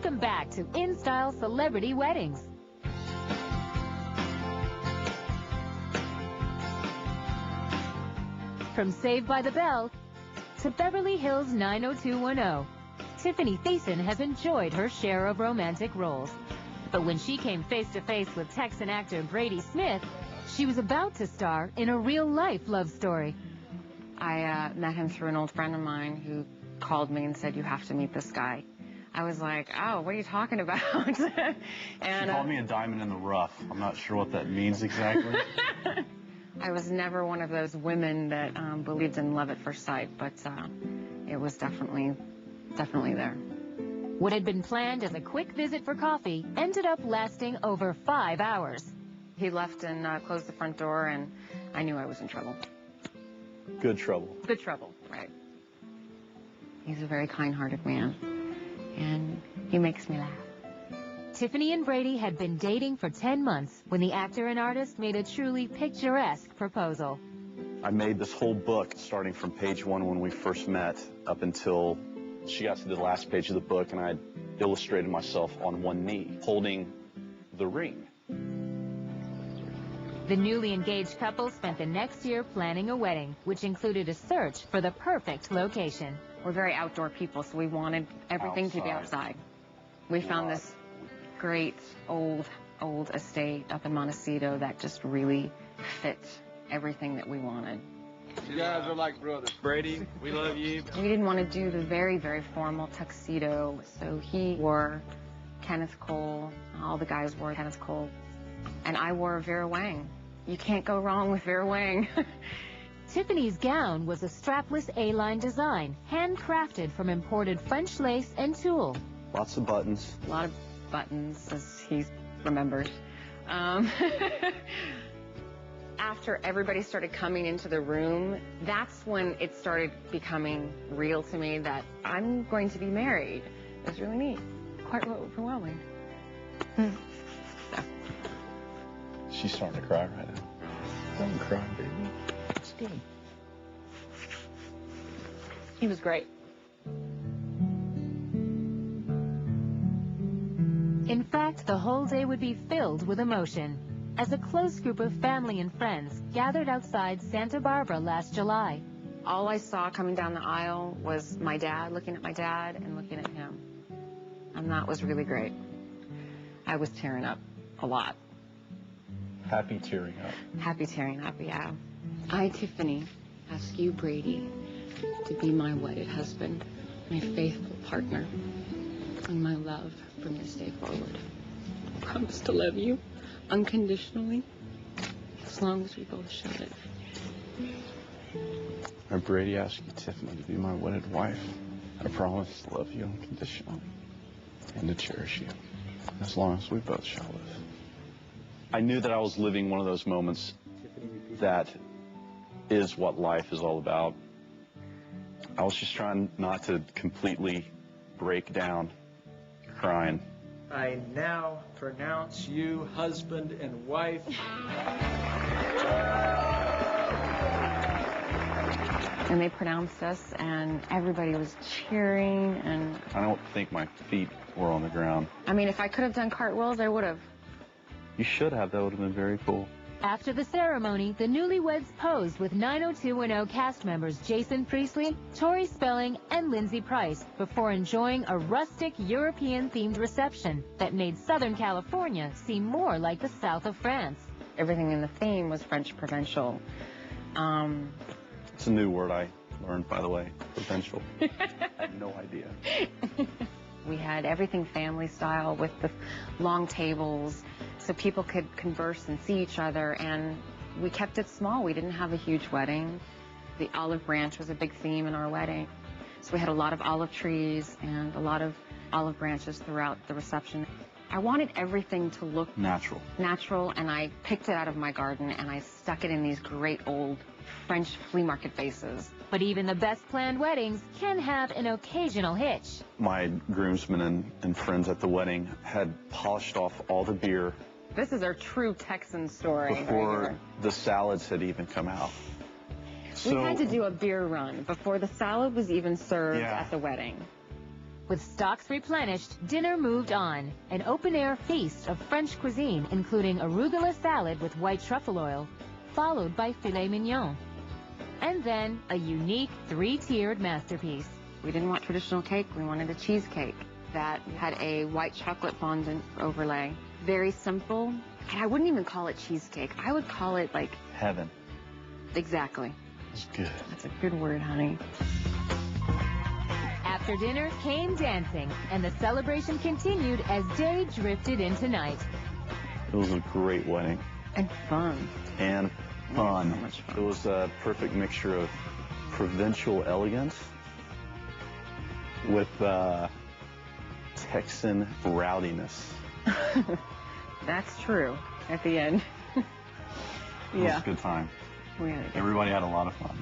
Welcome back to InStyle Celebrity Weddings. From Saved by the Bell to Beverly Hills 90210, Tiffany Thiessen has enjoyed her share of romantic roles. But when she came face-to-face with Texan actor Brady Smith, she was about to star in a real-life love story. I met him through an old friend of mine who called me and said, "You have to meet this guy." I was like, "Oh, what are you talking about?" And she called me a diamond in the rough. I'm not sure what that means exactly. I was never one of those women that believed in love at first sight, but it was definitely there. What had been planned as a quick visit for coffee ended up lasting over 5 hours. He left and closed the front door, and I knew I was in trouble. Good trouble. Good trouble, right. He's a very kind-hearted man, and he makes me laugh. Tiffany and Brady had been dating for 10 months when the actor and artist made a truly picturesque proposal. I made this whole book starting from page 1 when we first met up until she got to the last page of the book, and I illustrated myself on one knee holding the ring. The newly engaged couple spent the next year planning a wedding, which included a search for the perfect location. We're very outdoor people, so we wanted everything to be outside. We found this great old estate up in Montecito that just really fit everything that we wanted. You guys are like brothers. Brady, we love you. We didn't want to do the very, very formal tuxedo, so he wore Kenneth Cole. All the guys wore Kenneth Cole. And I wore Vera Wang. You can't go wrong with Vera Wang. Tiffany's gown was a strapless A-line design, handcrafted from imported French lace and tulle. Lots of buttons. A lot of buttons, as he remembers. After everybody started coming into the room, that's when it started becoming real to me that I'm going to be married. It was really neat. Quite overwhelming. She's starting to cry right now. Don't cry, baby. It's good. He was great. In fact, the whole day would be filled with emotion, as a close group of family and friends gathered outside Santa Barbara last July. All I saw coming down the aisle was my dad looking at my dad and looking at him. And that was really great. I was tearing up a lot. Happy tearing up. Happy tearing up, yeah. I, Tiffany, ask you, Brady, to be my wedded husband, my faithful partner, and my love from this day forward. I promise to love you unconditionally, as long as we both show it. I, Brady, ask you, Tiffany, to be my wedded wife. I promise to love you unconditionally and to cherish you, as long as we both shall live. I knew that I was living one of those moments that is what life is all about. I was just trying not to completely break down crying. I now pronounce you husband and wife. And they pronounced us, and everybody was cheering, and... I don't think my feet were on the ground. I mean, if I could have done cartwheels, I would have. You should have. That would have been very cool. After the ceremony, the newlyweds posed with 90210 cast members Jason Priestley, Tori Spelling, and Lindsay Price before enjoying a rustic European-themed reception that made Southern California seem more like the south of France. Everything in the theme was French provincial. It's a new word I learned, by the way, provincial. I had no idea. We had everything family style with the long tables so people could converse and see each other, and we kept it small. We didn't have a huge wedding. The olive branch was a big theme in our wedding. So we had a lot of olive trees and a lot of olive branches throughout the reception. I wanted everything to look Natural. natural, and I picked it out of my garden and I stuck it in these great old French flea market vases. But even the best planned weddings can have an occasional hitch. My groomsmen and friends at the wedding had polished off all the beer This is our true Texan story. before right here. the salads had even come out. We had to do a beer run before the salad was even served Yeah. at the wedding. With stocks replenished, dinner moved on. An open-air feast of French cuisine, including arugula salad with white truffle oil, followed by filet mignon. And then a unique 3-tiered masterpiece. We didn't want traditional cake, we wanted a cheesecake that had a white chocolate fondant overlay. Very simple, and I wouldn't even call it cheesecake. I would call it like... Heaven. Exactly. It's good. That's a good word, honey. After dinner came dancing, and the celebration continued as day drifted into night. It was a great wedding. And fun. And fun. So much fun. It was a perfect mixture of provincial elegance with Texan rowdiness. That's true at the end. It was a good time. We had a good Everybody had a lot of fun.